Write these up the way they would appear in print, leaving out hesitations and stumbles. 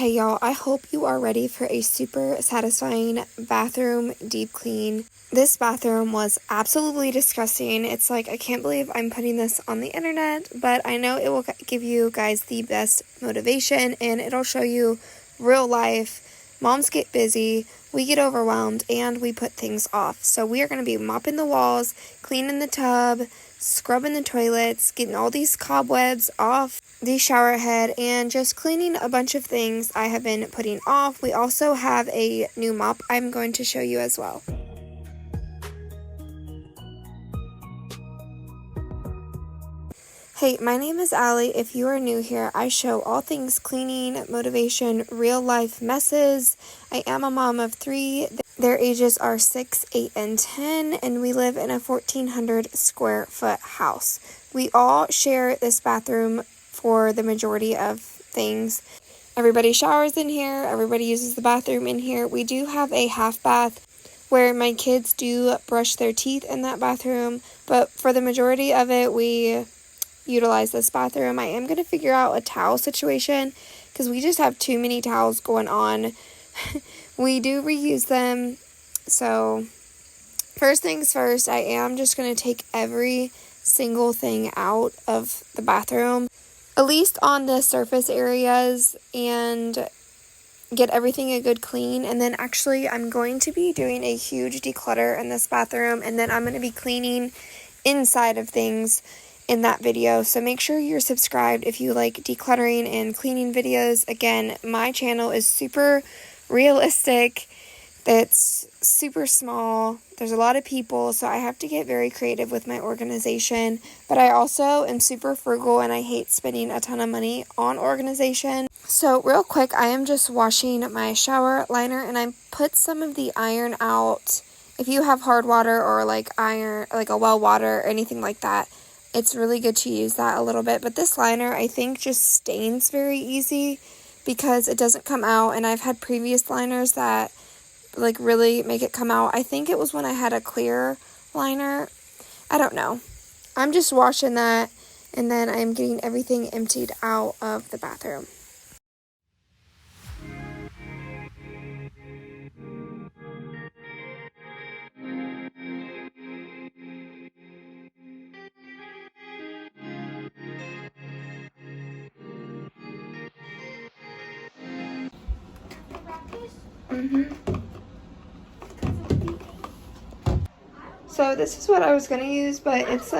Okay, y'all, I hope you are ready for a super satisfying bathroom deep clean. This bathroom was absolutely disgusting. It's like, I can't believe I'm putting this on the internet, but I know it will give you guys the best motivation, and it'll show you real life. Moms get busy, we get overwhelmed, and we put things off. So we are going to be mopping the walls, cleaning the tub, scrubbing the toilets, getting all these cobwebs off the shower head, and just cleaning a bunch of things I have been putting off. We also have a new mop I'm going to show you as well. Hey, my name is Allie. If you are new here, I show all things cleaning, motivation, real life messes. I am a mom of 3. Their ages are 6, 8, and 10, and we live in a 1,400 square foot house. We all share this bathroom for the majority of things. Everybody showers in here. Everybody uses the bathroom in here. We do have a half bath where my kids do brush their teeth in that bathroom, but for the majority of it, we utilize this bathroom. I am going to figure out a towel situation because we just have too many towels going on. We do reuse them. So first things first, I am just going to take every single thing out of the bathroom, at least on the surface areas, and get everything a good clean. And then actually I'm going to be doing a huge declutter in this bathroom, and then I'm going to be cleaning inside of things in that video. So make sure you're subscribed if you like decluttering and cleaning videos. Again, my channel is super realistic. It's super small. There's a lot of people, so I have to get very creative with my organization. But I also am super frugal, and I hate spending a ton of money on organization. So real quick, I am just washing my shower liner, and I put some of the iron out. If you have hard water or like iron, like a well water or anything like that, it's really good to use that a little bit. But this liner, I think, just stains very easy because it doesn't come out. And I've had previous liners that like really make it come out. I think it was when I had a clear liner. I don't know. I'm just washing that, and then I'm getting everything emptied out of the bathroom. So this is what I was gonna use, but it's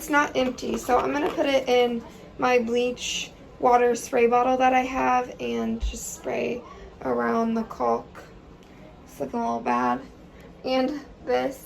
not empty. So I'm gonna put it in my bleach water spray bottle that I have and just spray around the caulk. It's looking a little bad. And this.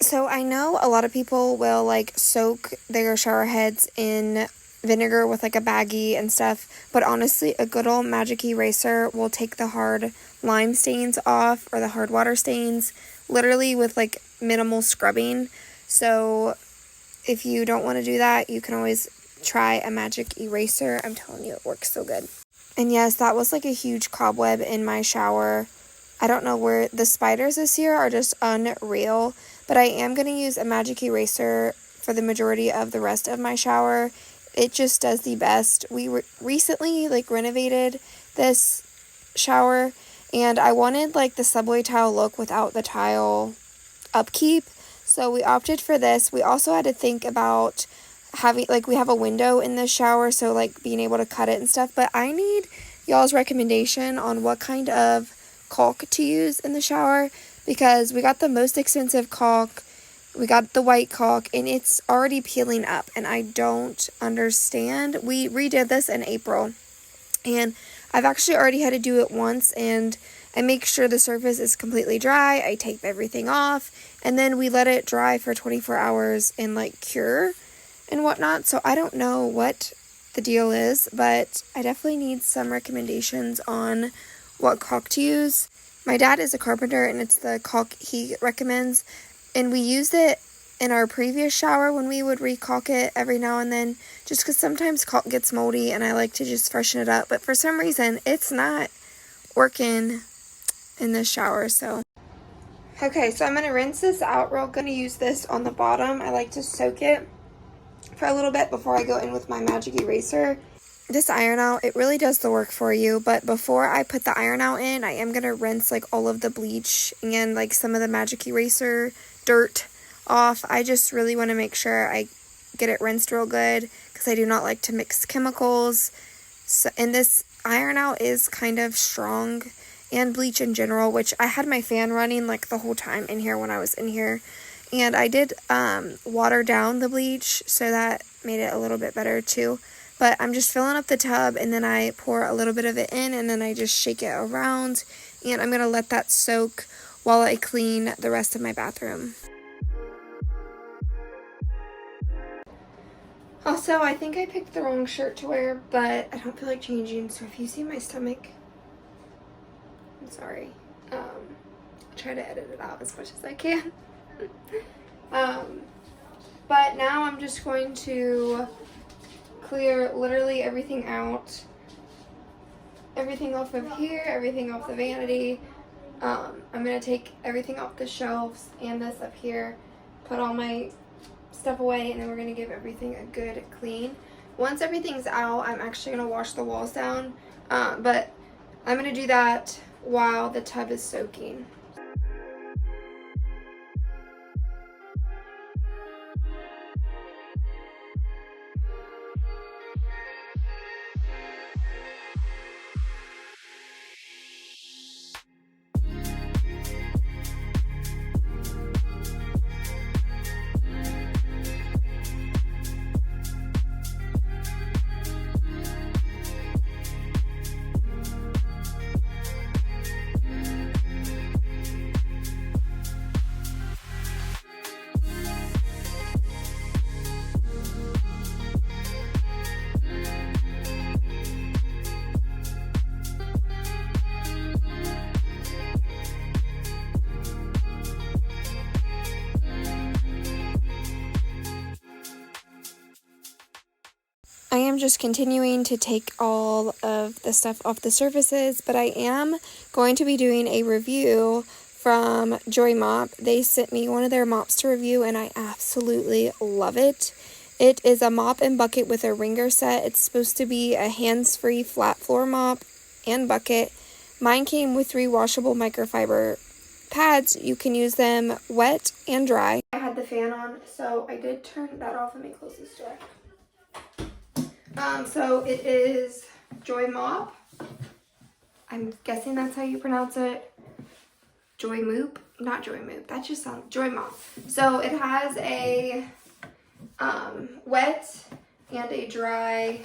So I know a lot of people will like soak their shower heads in vinegar with like a baggie and stuff, but honestly a good old magic eraser will take the hard lime stains off, or the hard water stains, literally with like minimal scrubbing. So if you don't want to do that, you can always try a magic eraser. I'm telling you, it works so good. And yes, that was like a huge cobweb in my shower. I don't know where the spiders this year are just unreal, but I am going to use a magic eraser for the majority of the rest of my shower. It just does the best. We recently like renovated this shower, and I wanted like the subway tile look without the tile upkeep, so we opted for this. We also had to think about having, like, we have a window in the shower, so like being able to cut it and stuff, but I need y'all's recommendation on what kind of caulk to use in the shower, because we got the most expensive caulk. We got the white caulk, and it's already peeling up, and I don't understand. We redid this in April, and I've actually already had to do it once, and I make sure the surface is completely dry. I tape everything off, and then we let it dry for 24 hours and like cure. and whatnot, so I don't know what the deal is, but I definitely need some recommendations on what caulk to use. My dad is a carpenter, and it's the caulk he recommends, and we used it in our previous shower when we would re-caulk it every now and then, just because sometimes caulk gets moldy and I like to just freshen it up, but for some reason it's not working in this shower. So okay, so I'm going to rinse this out real good. I'm going to use this on the bottom. I like to soak it for a little bit before I go in with my magic eraser. This iron out, it really does the work for you, but before I put the iron out in, I am going to rinse like all of the bleach and like some of the magic eraser dirt off. I just really want to make sure I get it rinsed real good because I do not like to mix chemicals. So, and this iron out is kind of strong, and bleach in general, which I had my fan running like the whole time in here when I was in here, and I did water down the bleach, so that made it a little bit better too. But I'm just filling up the tub, and then I pour a little bit of it in, and then I just shake it around, and I'm going to let that soak while I clean the rest of my bathroom. Also, I think I picked the wrong shirt to wear, but I don't feel like changing, so if you see my stomach, I'm sorry. I'll try to edit it out as much as I can. But now I'm just going to clear literally everything out. Everything off of here, everything off the vanity. I'm going to take everything off the shelves and this up here, put all my stuff away, and then we're going to give everything a good clean. Once everything's out, I'm actually going to wash the walls down, but I'm going to do that while the tub is soaking. I am just continuing to take all of the stuff off the surfaces, but I am going to be doing a review from Joymoop. They sent me one of their mops to review, and I absolutely love it. It is a mop and bucket with a ringer set. It's supposed to be a hands-free flat floor mop and bucket. Mine came with 3 washable microfiber pads. You can use them wet and dry. I had the fan on, so I did turn that off. Let me close this door. So it is Joymoop. I'm guessing that's how you pronounce it. Joymoop? Not Joymoop. That just sounds Joymoop. So it has a wet and a dry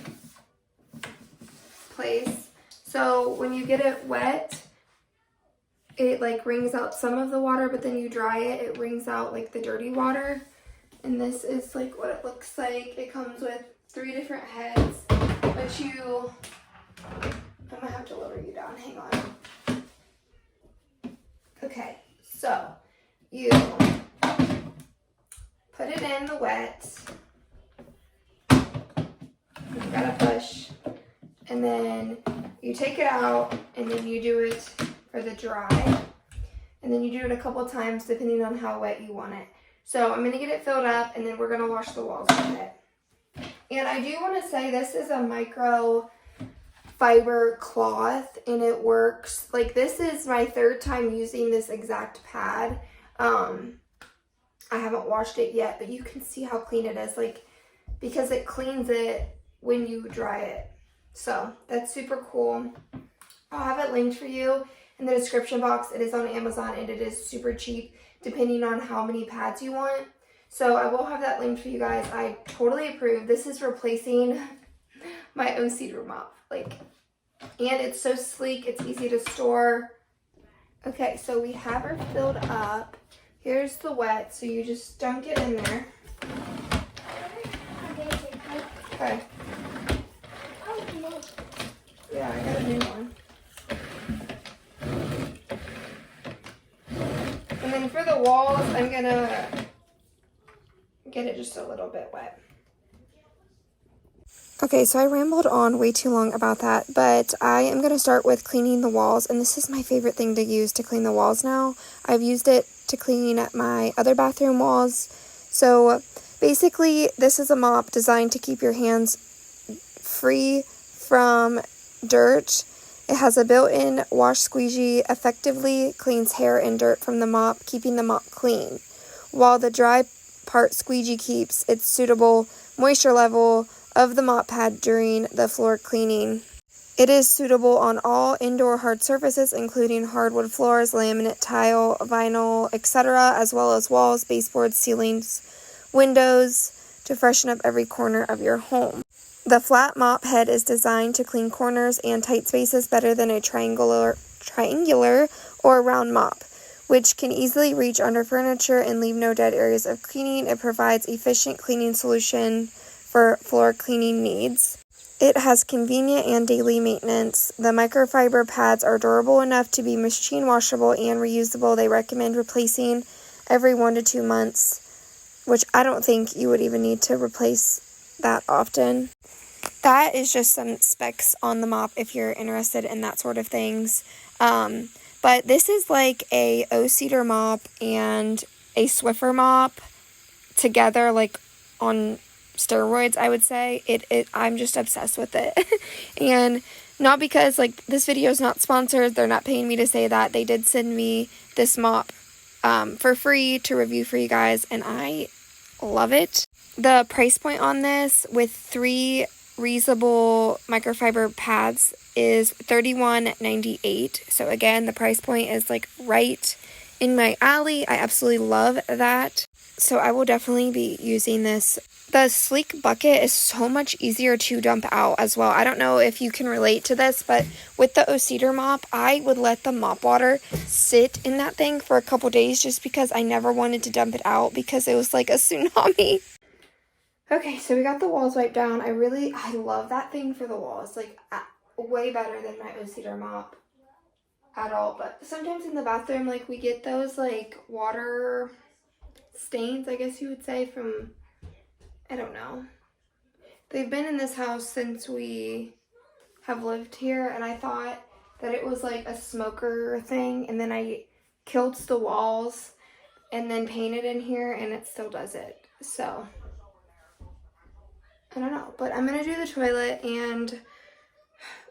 place. So when you get it wet, it like wrings out some of the water, but then you dry it, it wrings out like the dirty water. And this is like what it looks like. It comes with 3 different heads, but I'm gonna have to lower you down, hang on. Okay, so you put it in the wet, you gotta push, and then you take it out, and then you do it for the dry, and then you do it a couple times depending on how wet you want it. So I'm gonna get it filled up, and then we're gonna wash the walls with it. And I do want to say this is a micro fiber cloth, and it works. Like, this is my 3rd time using this exact pad. I haven't washed it yet, but you can see how clean it is, like, because it cleans it when you dry it. So that's super cool. I'll have it linked for you in the description box. It is on Amazon, and it is super cheap depending on how many pads you want. So I will have that linked for you guys. I totally approve. This is replacing my O-Cedar mop. Like, and it's so sleek. It's easy to store. Okay, so we have her filled up. Here's the wet. So you just dunk it in there. Okay. Yeah, I got a new one. And then for the walls, I'm gonna get it just a little bit wet. Okay, so I rambled on way too long about that, but I am going to start with cleaning the walls, and this is my favorite thing to use to clean the walls now. I've used it to clean my other bathroom walls. So basically, this is a mop designed to keep your hands free from dirt. It has a built-in wash squeegee, effectively cleans hair and dirt from the mop, keeping the mop clean. While the dry part squeegee keeps its suitable moisture level of the mop pad during the floor cleaning. It is suitable on all indoor hard surfaces, including hardwood floors, laminate, tile, vinyl, etc., as well as walls, baseboards, ceilings, windows, to freshen up every corner of your home. The flat mop head is designed to clean corners and tight spaces better than a triangular or round mop, which can easily reach under furniture and leave no dead areas of cleaning. It provides efficient cleaning solution for floor cleaning needs. It has convenient and daily maintenance. The microfiber pads are durable enough to be machine washable and reusable. They recommend replacing every 1 to 2 months, which I don't think you would even need to replace that often. That is just some specs on the mop if you're interested in that sort of things. But this is like a O-Cedar mop and a Swiffer mop together, like on steroids, I would say. I'm just obsessed with it. And not because, like, this video is not sponsored, they're not paying me to say that. They did send me this mop for free to review for you guys, and I love it. The price point on this with 3 reusable microfiber pads is $31.98. So again, the price point is like right in my alley. I absolutely love that. So I will definitely be using this. The sleek bucket is so much easier to dump out as well. I don't know if you can relate to this, but with the O-Cedar mop, I would let the mop water sit in that thing for a couple days just because I never wanted to dump it out because it was like a tsunami. Okay, so we got the walls wiped down. I love that thing for the walls. Like, way better than my O-Cedar mop at all. But sometimes in the bathroom, like, we get those, like, water stains, I guess you would say, from, I don't know. They've been in this house since we have lived here, and I thought that it was like a smoker thing, and then I killed the walls and then painted in here, and it still does it. So I don't know, but I'm gonna do the toilet, and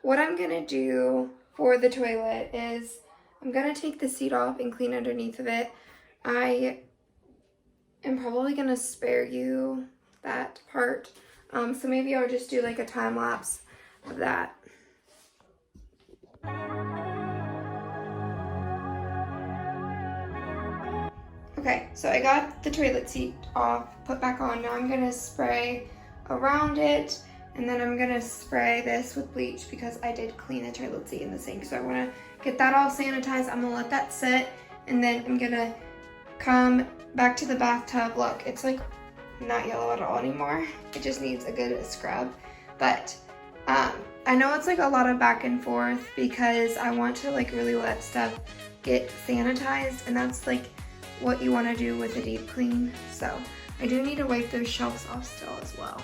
what I'm gonna do for the toilet is I'm gonna take the seat off and clean underneath of it. I am probably gonna spare you that part, so maybe I'll just do like a time lapse of that. Okay, so I got the toilet seat off, put back on. Now I'm gonna spray around it, and then I'm gonna spray this with bleach because I did clean the toilet seat in the sink. So I wanna get that all sanitized. I'm gonna let that sit, and then I'm gonna come back to the bathtub. Look, it's like not yellow at all anymore. It just needs a good scrub. But I know it's like a lot of back and forth because I want to like really let stuff get sanitized, and that's like what you want to do with a deep clean. So I do need to wipe those shelves off still as well.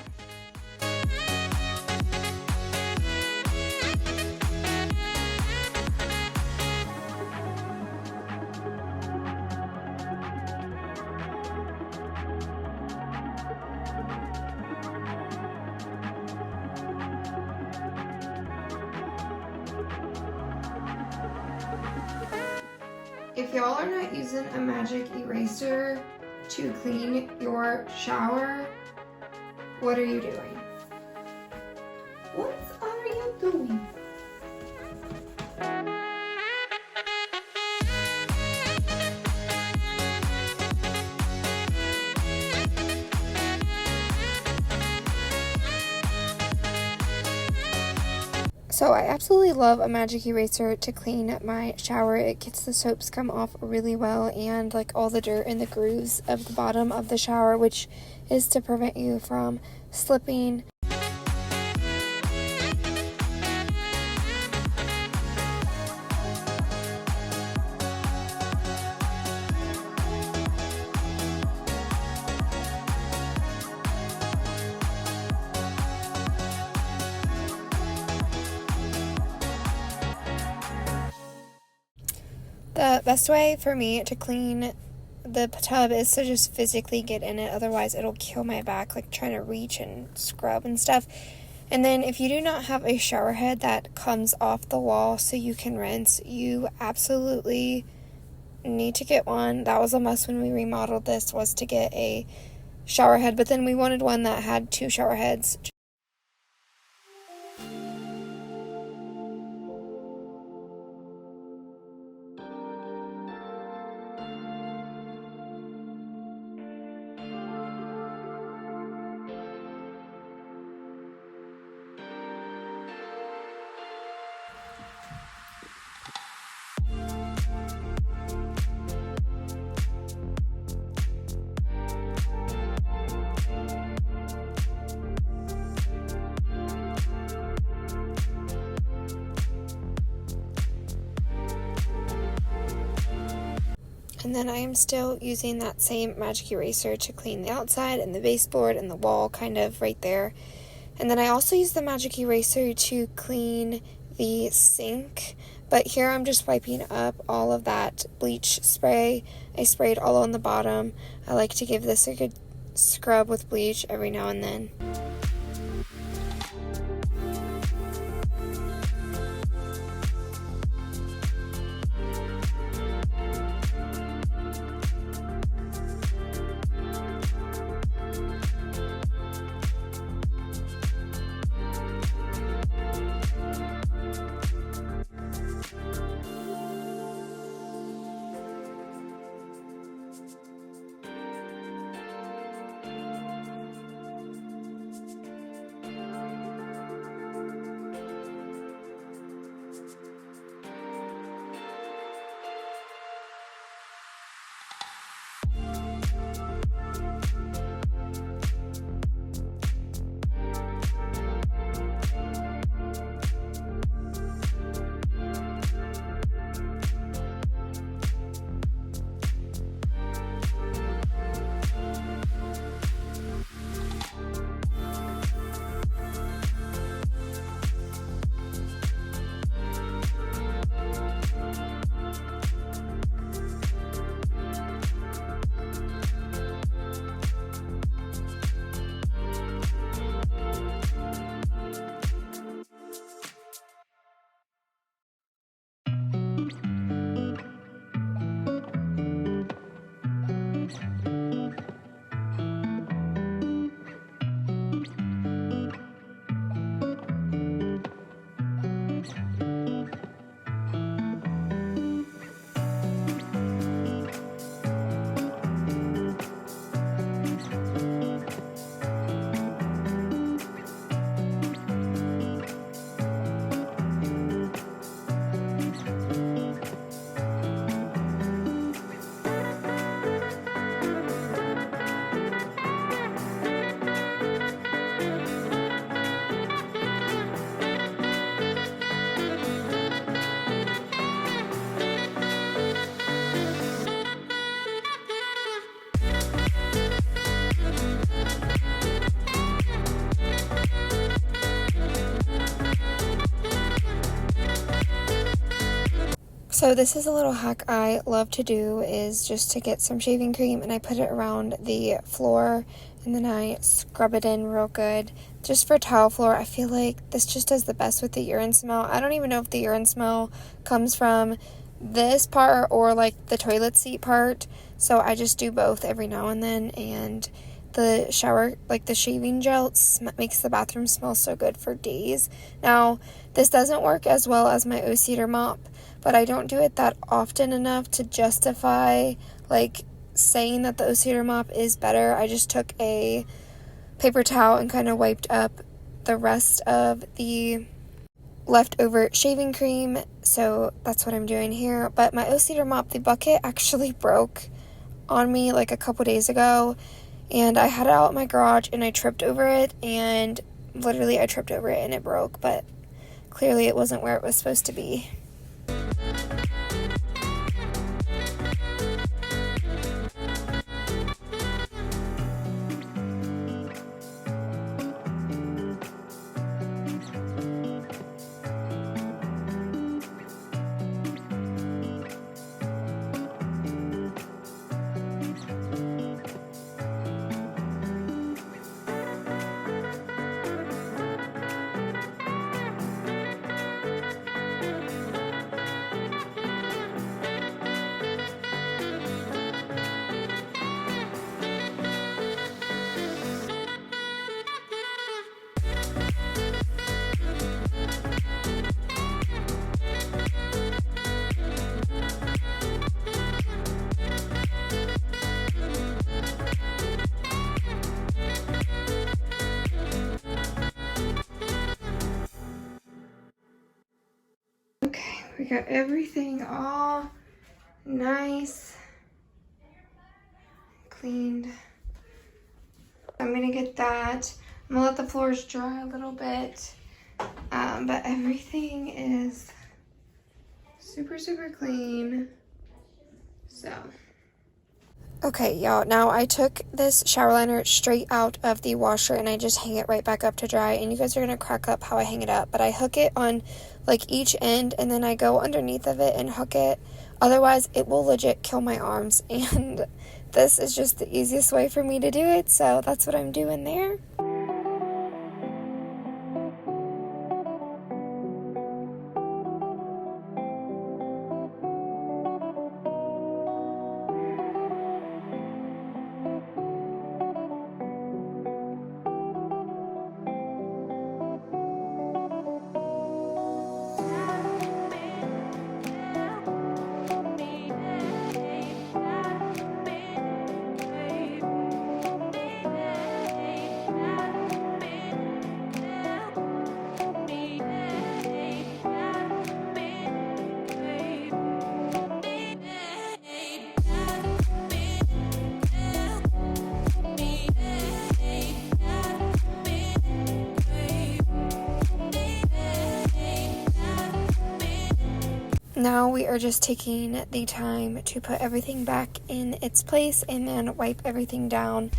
If y'all are not using a magic eraser to clean your shower, what are you doing? What are you doing? So I absolutely love a magic eraser to clean my shower. It gets the soaps come off really well and like all the dirt in the grooves of the bottom of the shower, which is to prevent you from slipping. The best way for me to clean the tub is to just physically get in it, otherwise it'll kill my back, like trying to reach and scrub and stuff. And then if you do not have a shower head that comes off the wall so you can rinse, you absolutely need to get one. That was a must when we remodeled this, was to get a shower head, but then we wanted one that had 2 shower heads. And then I am still using that same magic eraser to clean the outside and the baseboard and the wall kind of right there. And then I also use the magic eraser to clean the sink. But here I'm just wiping up all of that bleach spray. I sprayed all on the bottom. I like to give this a good scrub with bleach every now and then. So this is a little hack I love to do, is just to get some shaving cream and I put it around the floor and then I scrub it in real good. Just for tile floor, I feel like this just does the best with the urine smell. I don't even know if the urine smell comes from this part or like the toilet seat part, so I just do both every now and then. And the shower, like the shaving gel, makes the bathroom smell so good for days. Now, this doesn't work as well as my O-Cedar mop, but I don't do it that often enough to justify like saying that the O-Cedar mop is better. I just took a paper towel and kind of wiped up the rest of the leftover shaving cream, so that's what I'm doing here. But my O-Cedar mop, the bucket actually broke on me like a couple days ago, and I had it out in my garage and I tripped over it, and literally I tripped over it and it broke, but clearly it wasn't where it was supposed to be. Okay, we got everything all nice, cleaned. I'm gonna get that. I'm gonna let the floors dry a little bit, but everything is super, super clean, so. Okay, y'all, now I took this shower liner straight out of the washer and I just hang it right back up to dry, and you guys are gonna crack up how I hang it up, but I hook it on like each end and then I go underneath of it and hook it. Otherwise, it will legit kill my arms, and this is just the easiest way for me to do it, so that's what I'm doing there. Now we are just taking the time to put everything back in its place and then wipe everything down.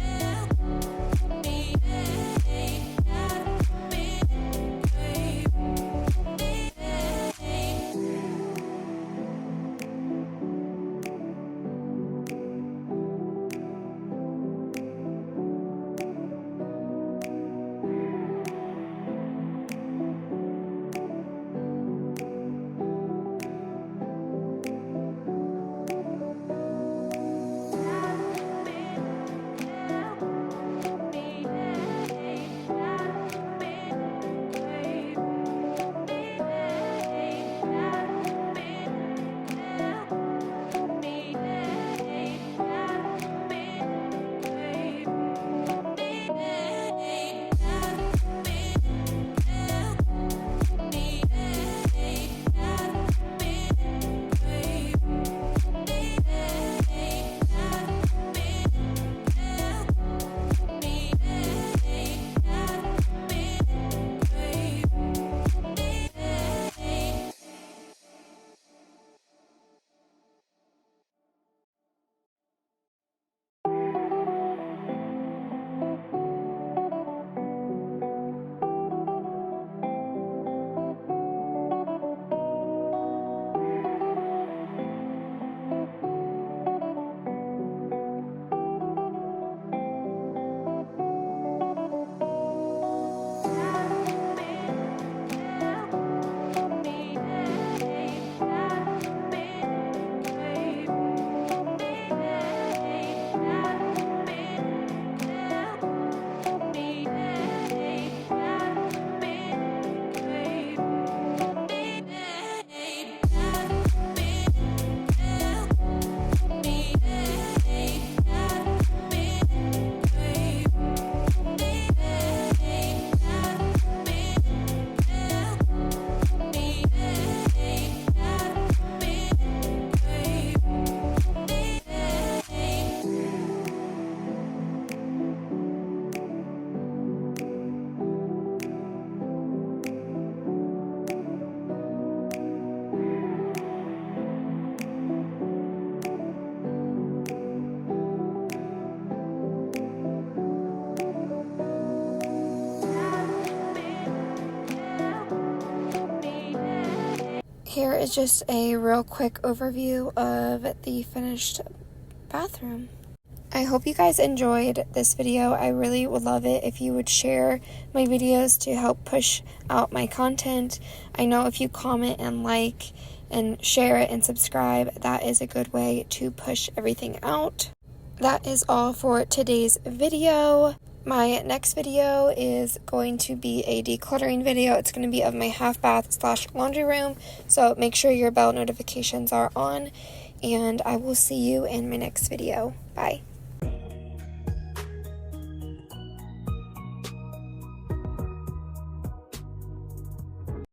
Here is just a real quick overview of the finished bathroom. I hope you guys enjoyed this video. I really would love it if you would share my videos to help push out my content. I know if you comment and like and share it and subscribe, that is a good way to push everything out. That is all for today's video. My next video is going to be a decluttering video. It's going to be of my half bath / laundry room, so make sure your bell notifications are on, and I will see you in my next video. Bye.